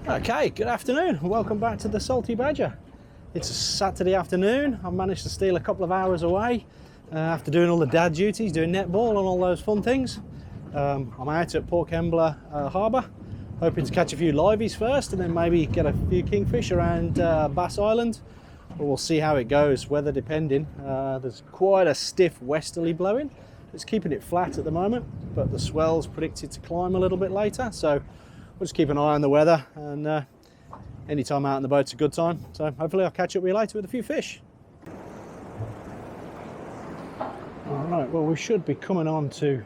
Okay, good afternoon. Welcome back to the Salty Badger. It's a Saturday afternoon. I've managed to steal a couple of hours away after doing all the dad duties, doing netball and all those fun things. I'm out at Port Kembla Harbour, hoping to catch a few liveys first and then maybe get a few kingfish around Bass Island. But we'll see how it goes, weather depending. There's quite a stiff westerly blowing. It's keeping it flat at the moment, but the swell's predicted to climb a little bit later. So we'll just keep an eye on the weather, and any time out on the boat's a good time. So hopefully I'll catch up with you later with a few fish. All right, well, we should be coming on to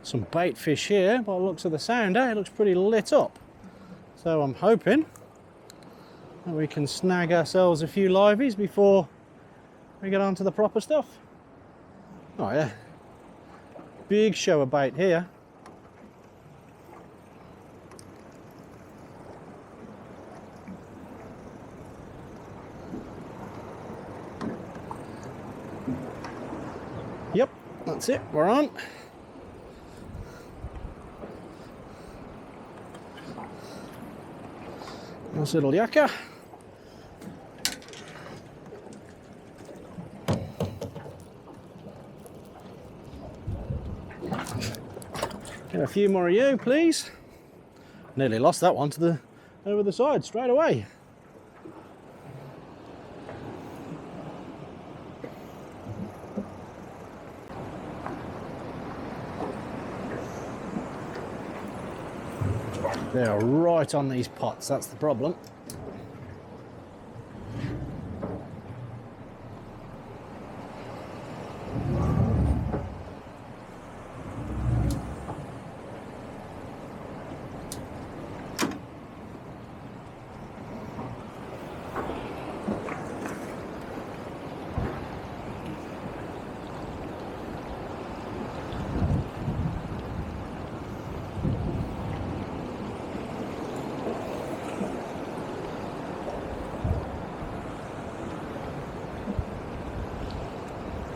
some bait fish here. By the looks of the sound, it looks pretty lit up. So I'm hoping that we can snag ourselves a few liveys before we get on to the proper stuff. Oh yeah, big show of bait here. Yep, that's it, we're on. Nice little yakka. Get a few more of you, please. Nearly lost that one to over the side straight away. They are right on these pots, that's the problem.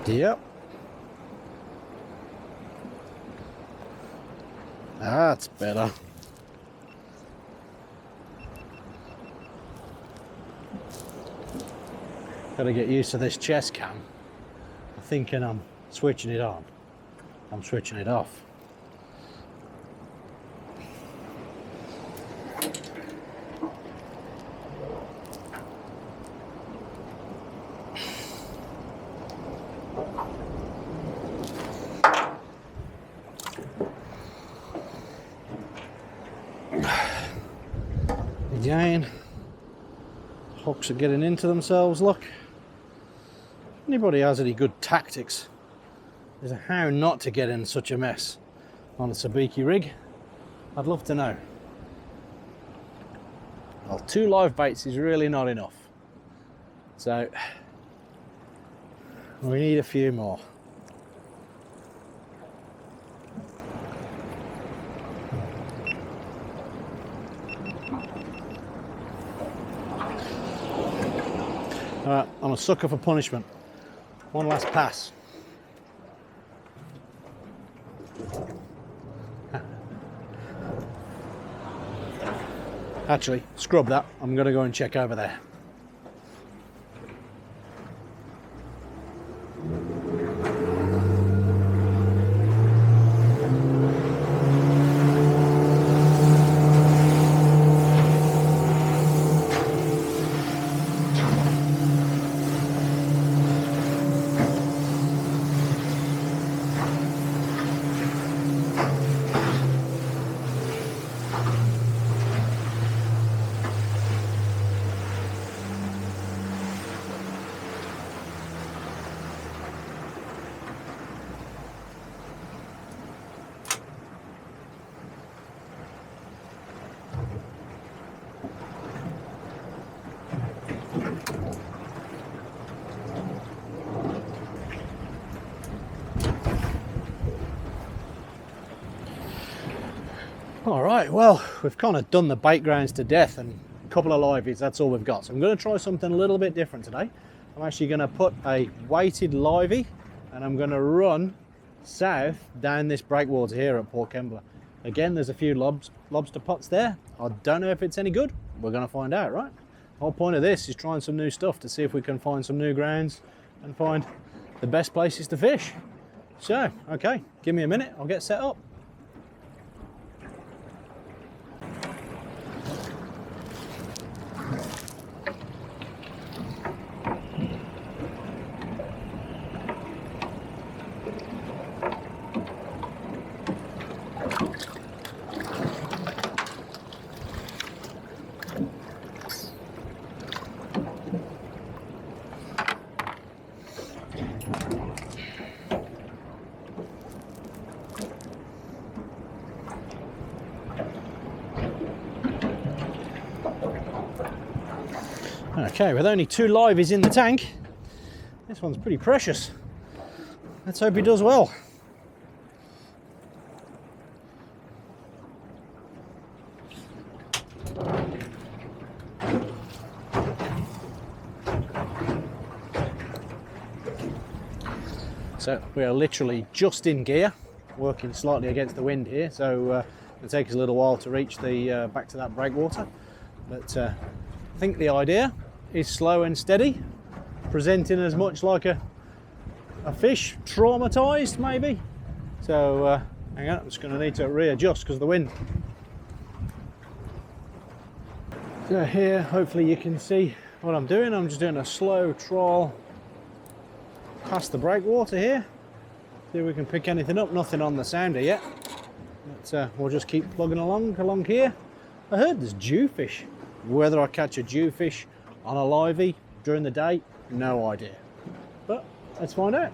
Yep. That's better. Gotta get used to this chest cam. I'm thinking I'm switching it on. I'm switching it off. Again, hooks are getting into themselves, look. Anybody has any good tactics as to how not to get in such a mess on a sabiki rig? I'd love to know. Well, 2 live baits is really not enough. So, we need a few more. Alright, I'm a sucker for punishment. One last pass. Actually, scrub that. I'm going to go and check over there. All right, well, we've kind of done the bait grounds to death and a couple of liveys, that's all we've got. So I'm going to try something a little bit different today. I'm actually going to put a weighted livey and I'm going to run south down this breakwater here at Port Kembla. Again, there's a few lobster pots there. I don't know if it's any good. We're going to find out, right? The whole point of this is trying some new stuff to see if we can find some new grounds and find the best places to fish. So, okay, give me a minute, I'll get set up. Okay, with only 2 liveys in the tank, this one's pretty precious. Let's hope he does well. So we are literally just in gear, working slightly against the wind here, so it'll take us a little while to reach the back to that breakwater. But I think the idea is slow and steady, presenting as much like a fish, traumatized maybe. So hang on, I'm just going to need to readjust because of the wind. So here, hopefully you can see what I'm doing. I'm just doing a slow trawl past the breakwater here. See if we can pick anything up. Nothing on the sounder yet. But we'll just keep plugging along here. I heard there's jewfish. Whether I catch a jewfish on a livey during the day, no idea. But let's find out.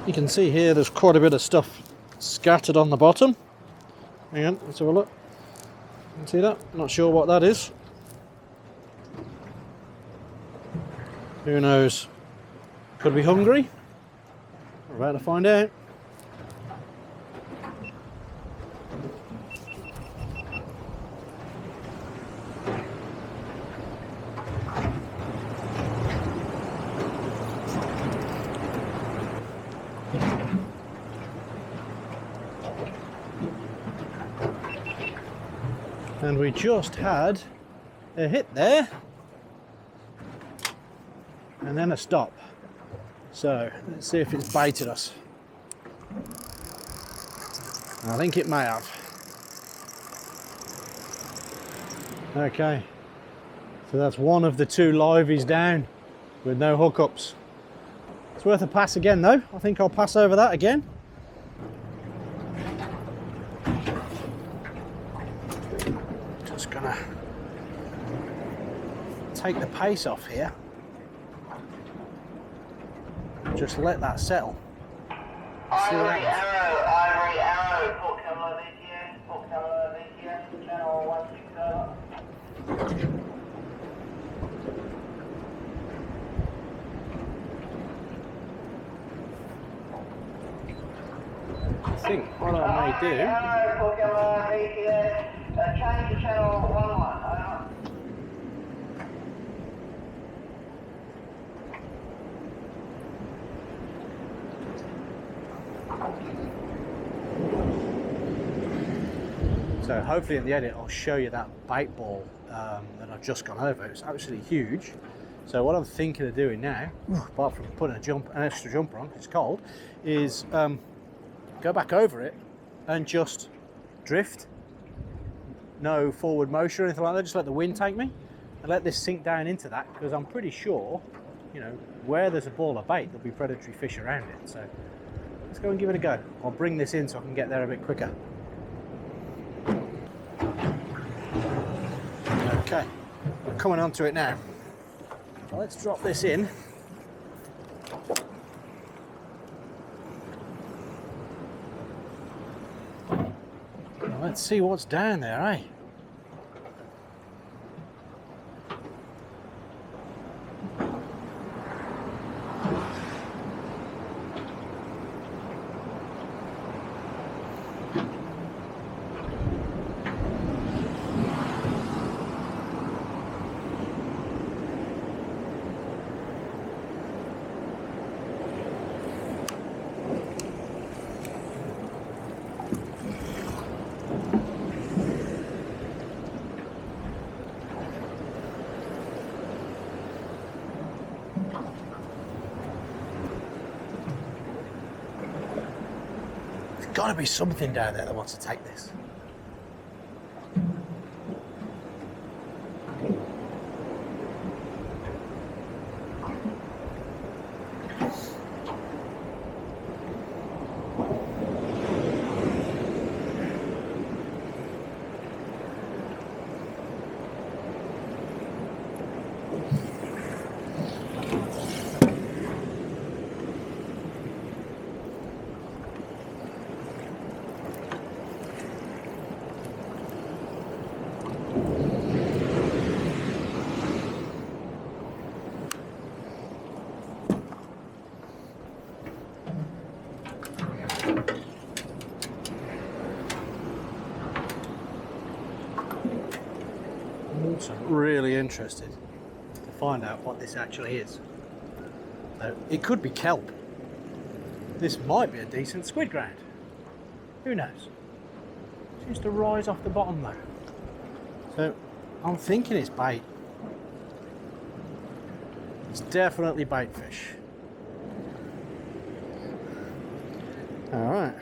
You can see here there's quite a bit of stuff scattered on the bottom. Hang on, let's have a look. You can see that? Not sure what that is. Who knows? Could be hungry. We're about to find out. And we just had a hit there and then a stop. So let's see if it's baited us. I think it may have. Okay, so that's one of the 2 liveys down with no hookups. It's worth a pass again though. I think I'll pass over that again. Just gonna take the pace off here. Just let that settle. Ivory Arrow, Port Camelot VTS, channel 160. I think what I may do. Port Camelot VTS, change to channel 11. So hopefully in the edit I'll show you that bait ball that I've just gone over. It's absolutely huge. So what I'm thinking of doing now, apart from putting an extra jumper on because it's cold, is go back over it and just drift. No forward motion or anything like that, just let the wind take me and let this sink down into that, because I'm pretty sure, you know, where there's a ball of bait there'll be predatory fish around it. So let's go and give it a go. I'll bring this in so I can get there a bit quicker. Okay, we're coming onto it now. So let's drop this in. Let's see what's down there, eh? Got to be something down there that wants to take this. I'm also really interested to find out what this actually is. So it could be kelp. This might be a decent squid ground. Who knows? Seems to rise off the bottom though. So I'm thinking it's bait. It's definitely bait fish. All right.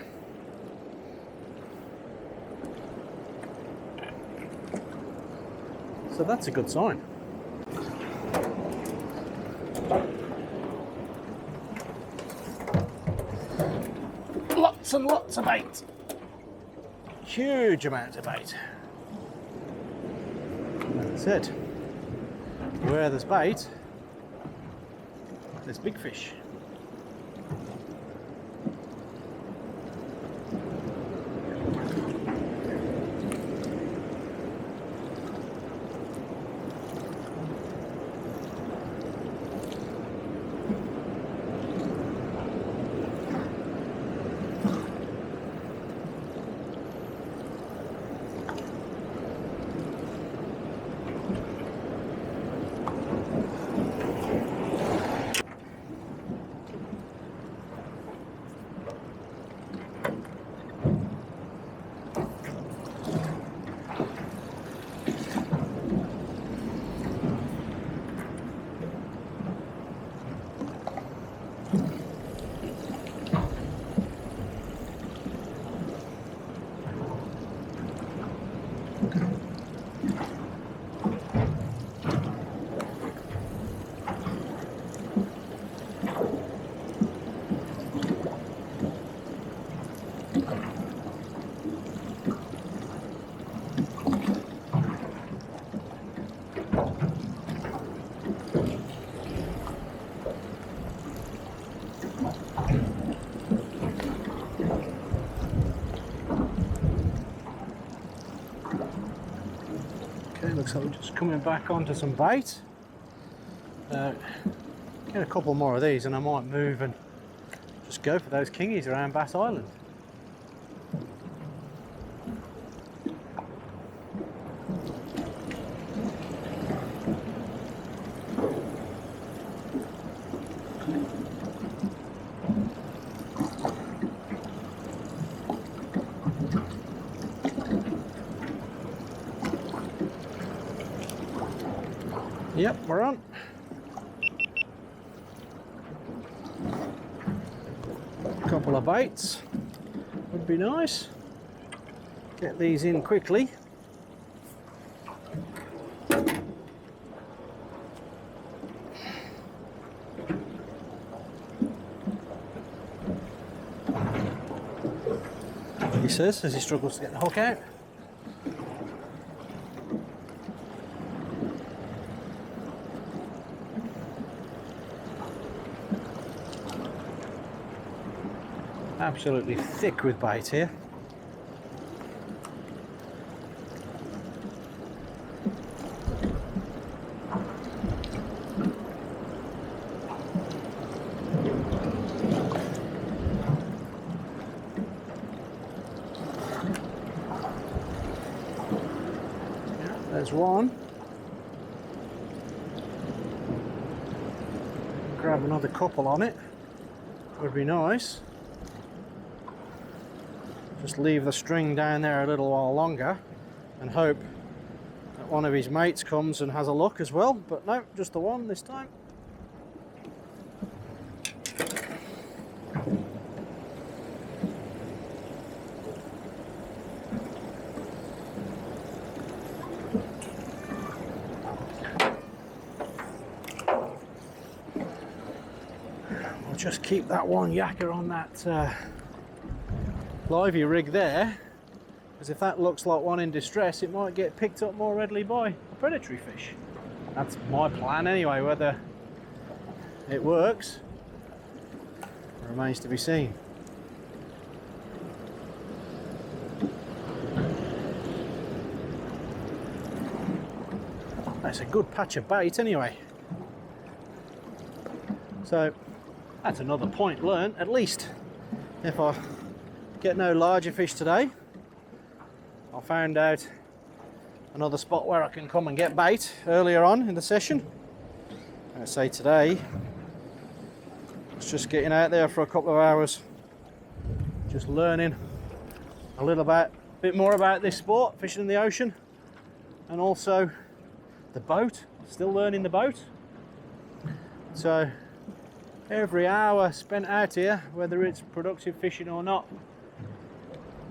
So that's a good sign. Lots and lots of bait. Huge amounts of bait. That's it. Where there's bait, there's big fish. Okay, looks like we're just coming back onto some bait. Get a couple more of these and I might move and just go for those kingies around Bass Island. Yep, we're on. Couple of baits would be nice. Get these in quickly. He says as he struggles to get the hook out. Absolutely thick with bait here. There's one. Grab another couple on it. Would be nice. Just leave the string down there a little while longer and hope that one of his mates comes and has a look as well. But no, just the one this time. Just keep that one yakker on that livey rig there, because if that looks like one in distress, it might get picked up more readily by a predatory fish. That's my plan anyway. Whether it works remains to be seen. That's a good patch of bait anyway. So that's another point learned. At least if I get no larger fish today, I found out another spot where I can come and get bait earlier on in the session. I say today, it's just getting out there for a couple of hours, just learning a little bit more about this sport, fishing in the ocean, and also the boat. Still learning the boat. So every hour spent out here, whether it's productive fishing or not,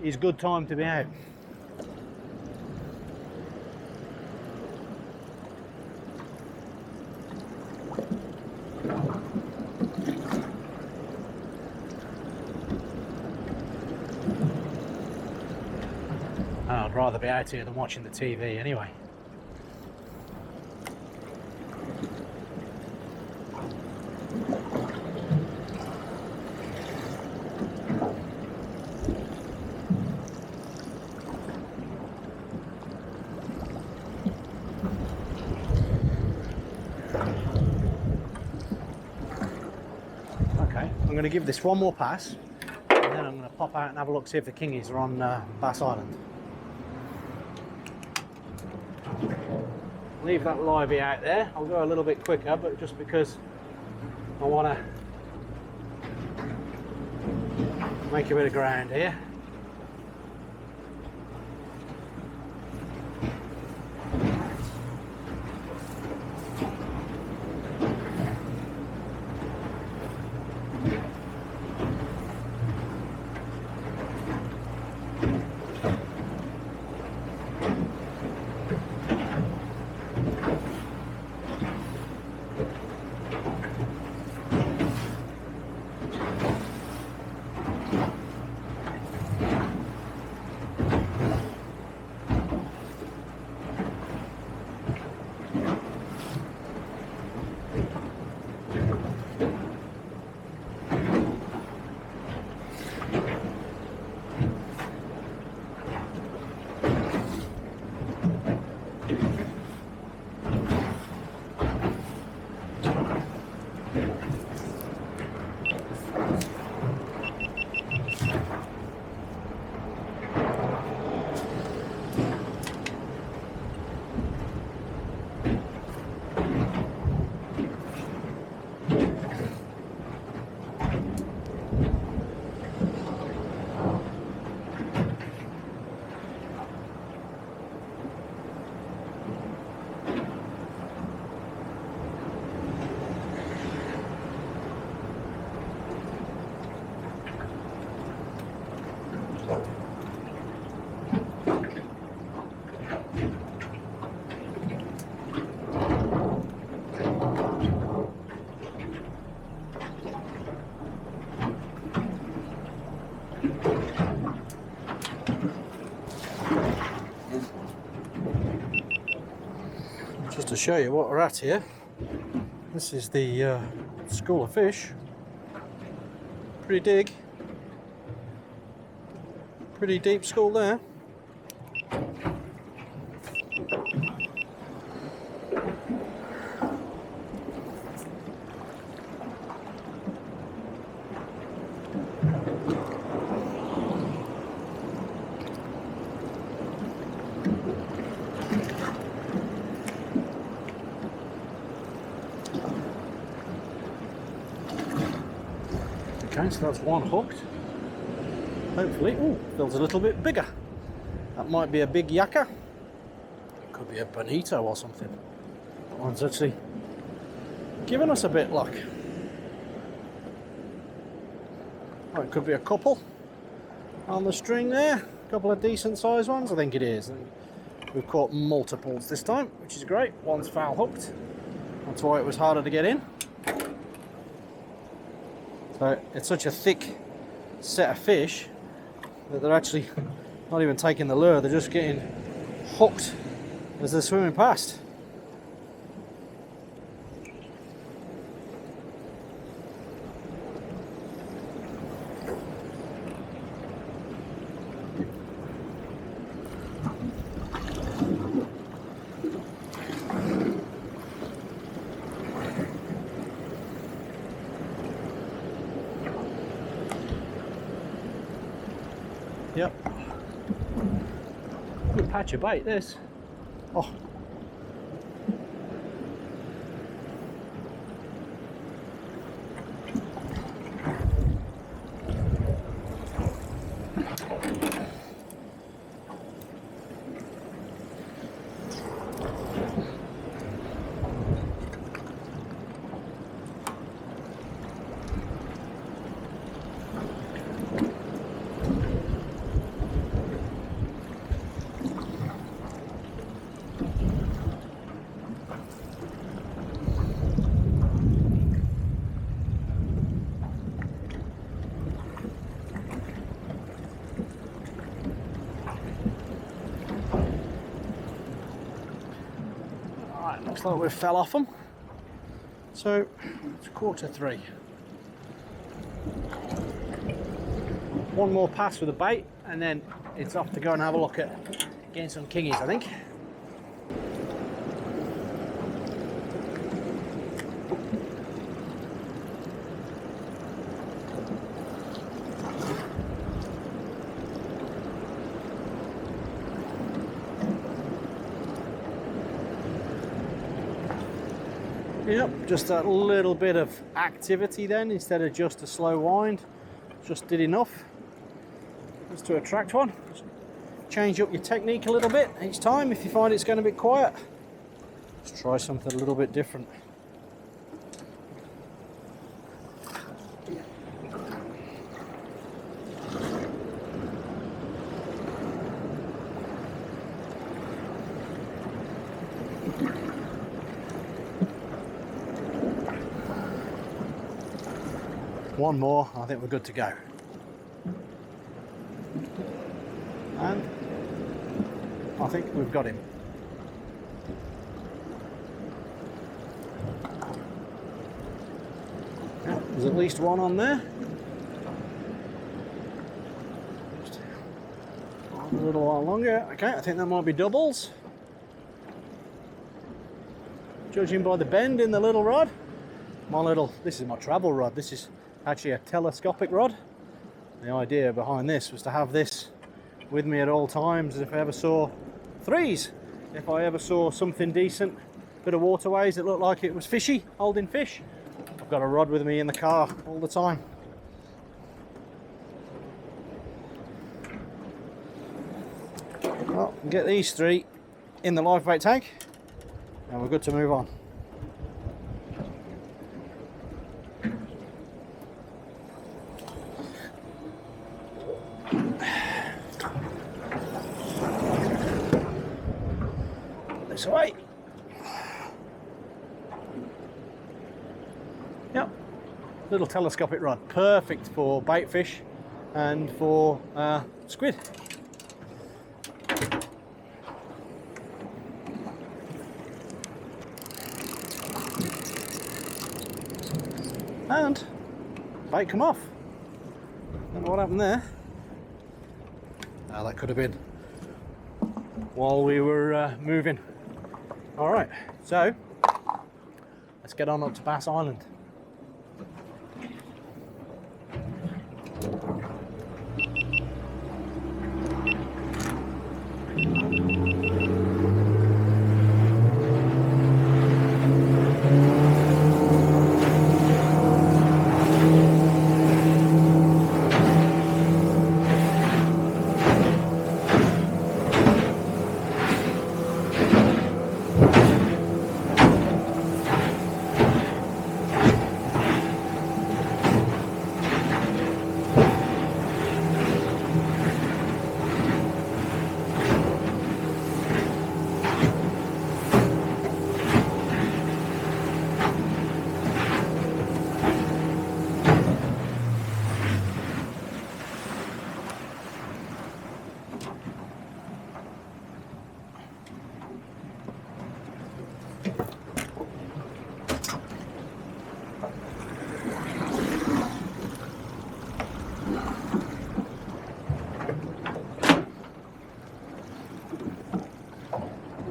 is good time to be out. I'd rather be out here than watching the TV anyway. I'm going to give this one more pass, and then I'm going to pop out and have a look, see if the kingies are on Bass Island. Leave that livey out there. I'll go a little bit quicker, but just because I want to make a bit of ground here. Just to show you what we're at here, this is the school of fish. Pretty deep school there. Okay, so that's one hooked. Hopefully, ooh, feels a little bit bigger. That might be a big yakka. Could be a bonito or something. That one's actually giving us a bit luck. Oh, it could be a couple on the string there. A couple of decent sized ones, I think it is. We've caught multiples this time, which is great. One's foul hooked. That's why it was harder to get in. So it's such a thick set of fish that they're actually not even taking the lure, they're just getting hooked as they're swimming past. Yep. Good patch of bait, this. Oh. Looks like we fell off them. So it's 2:45. One more pass with the bait and then it's off to go and have a look at getting some kingies, I think. Yep, just that little bit of activity then instead of just a slow wind. Just did enough just to attract one. Just change up your technique a little bit each time if you find it's going a bit quiet. Let's try something a little bit different. One more, I think we're good to go. And I think we've got him. Yeah, there's at least one on there. Just a little while longer. Okay, I think that might be doubles. Judging by the bend in the little rod. This is my travel rod. This is actually a telescopic rod. The idea behind this was to have this with me at all times if I ever saw threes. If I ever saw something decent, bit of waterways that looked like it was fishy, holding fish, I've got a rod with me in the car all the time. Well, get these three in the live bait tank and we're good to move on. This way. Yep, little telescopic rod, perfect for bait fish and for squid. And bait come off. Don't know what happened there. That could have been while we were moving. All right, so let's get on up to Bass Island.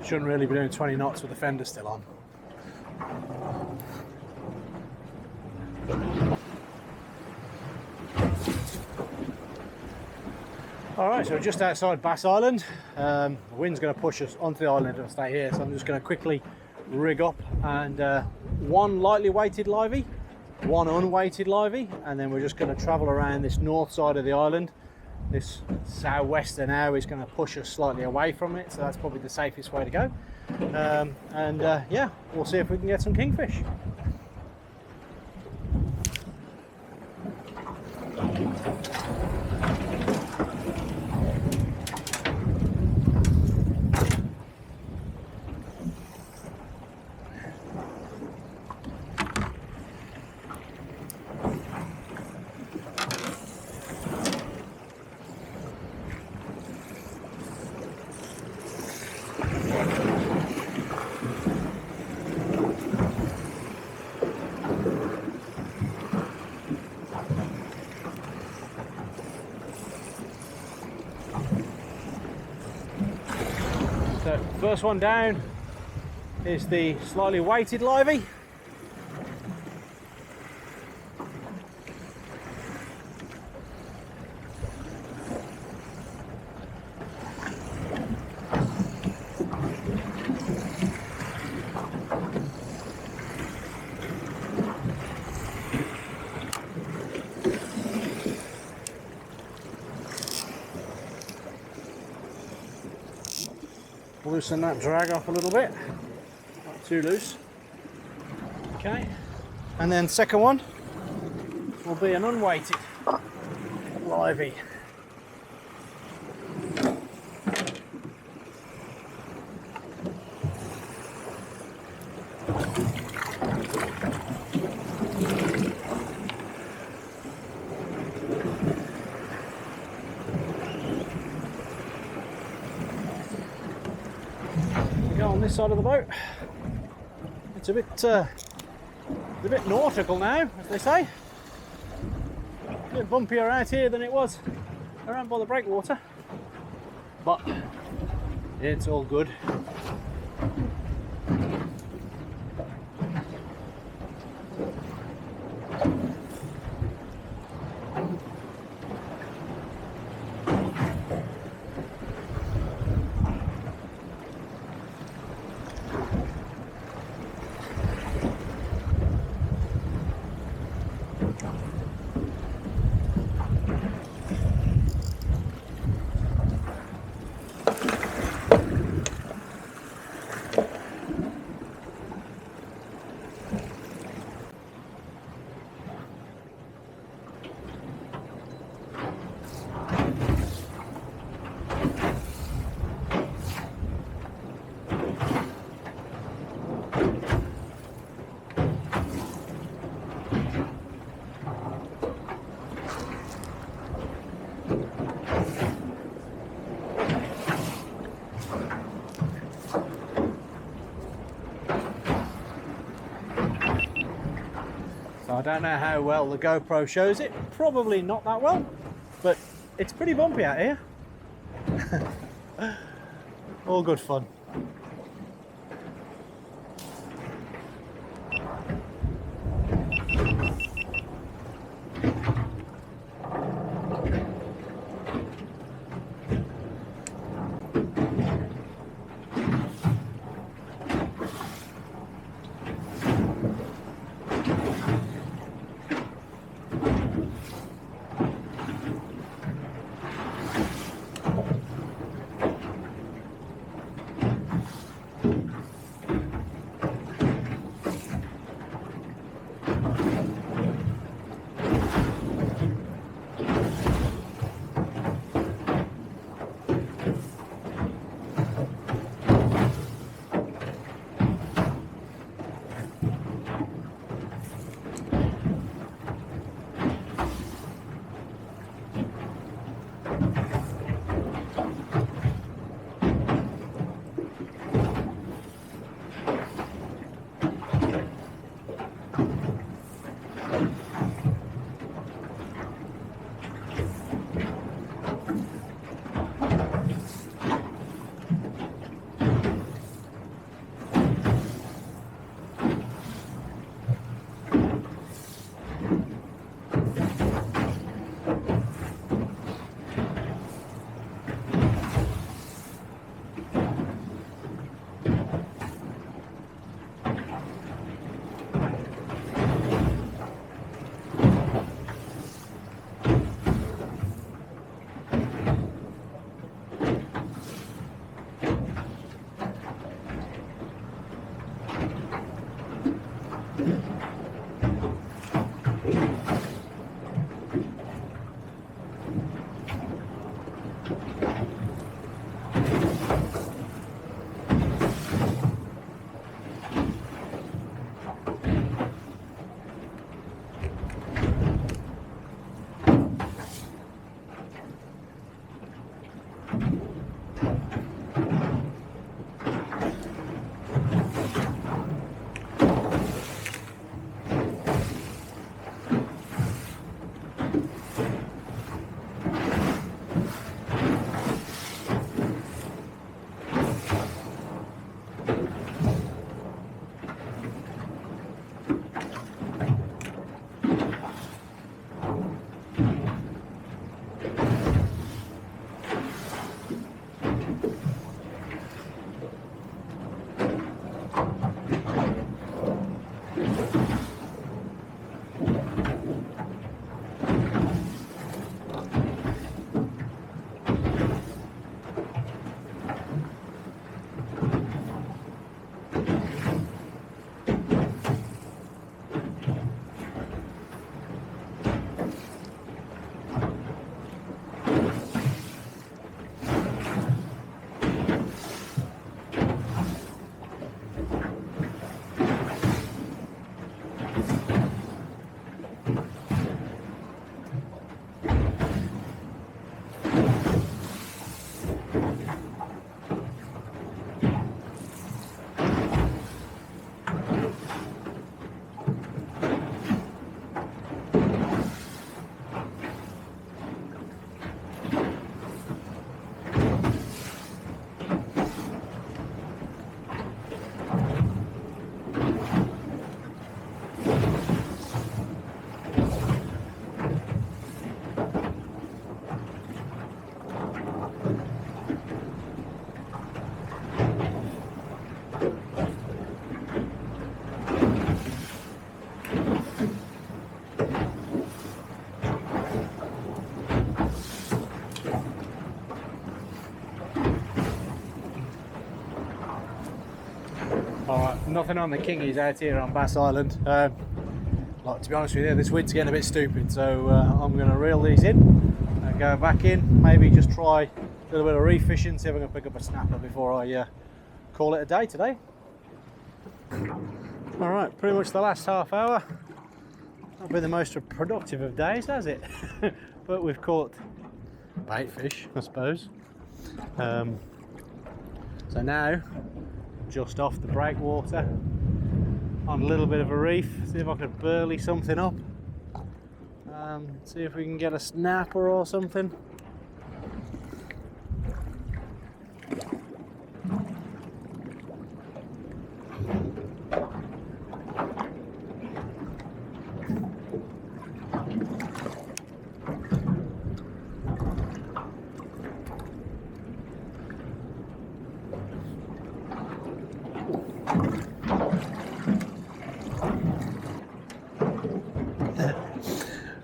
Shouldn't really be doing 20 knots with the fender still on. Alright, so we're just outside Bass Island. The wind's going to push us onto the island if I stay here, so I'm just going to quickly rig up and one lightly weighted livey, one unweighted livey, and then we're just going to travel around this north side of the island. This southwester now is going to push us slightly away from it, so that's probably the safest way to go. Yeah, we'll see if we can get some kingfish. So first one down is the slightly weighted livey. Loosen that drag off a little bit, not too loose. Okay, and then second one will be an unweighted livey. On this side of the boat, it's a bit nautical now, as they say. A bit bumpier out here than it was around by the breakwater, but it's all good. So I don't know how well the GoPro shows it, probably not that well, but it's pretty bumpy out here. All good fun. Alright, nothing on the kingies out here on Bass Island. Like, to be honest with you, this wind's getting a bit stupid, so I'm going to reel these in and go back in, maybe just try a little bit of reef fishing, see if I can pick up a snapper before I call it a day today. Alright, pretty much the last half hour. Not been the most productive of days, has it? But we've caught bait fish, I suppose. So now, just off the breakwater, on a little bit of a reef, see if I could burley something up. See if we can get a snapper or something.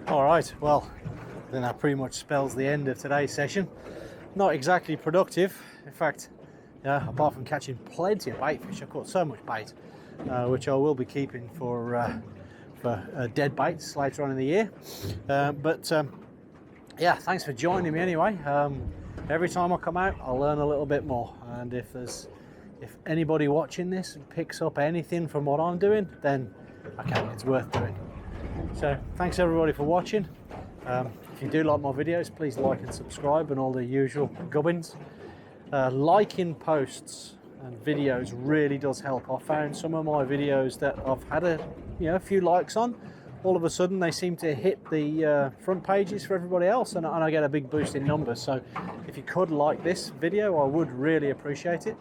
Alright, well, then that pretty much spells the end of today's session. Not exactly productive. In fact, apart from catching plenty of bait fish, I caught so much bait, which I will be keeping for dead baits later on in the year. Yeah, thanks for joining me anyway. Every time I come out, I'll learn a little bit more, and if anybody watching this picks up anything from what I'm doing, then okay, it's worth doing. So thanks everybody for watching. If you do like my videos, please like and subscribe and all the usual gubbins. Liking posts and videos really does help. I found some of my videos that I've had a few likes on, all of a sudden they seem to hit the front pages for everybody else, and I get a big boost in numbers. So if you could like this video, I would really appreciate it,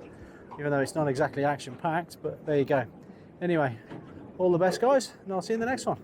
even though it's not exactly action packed, but there you go. Anyway, all the best guys, and I'll see you in the next one.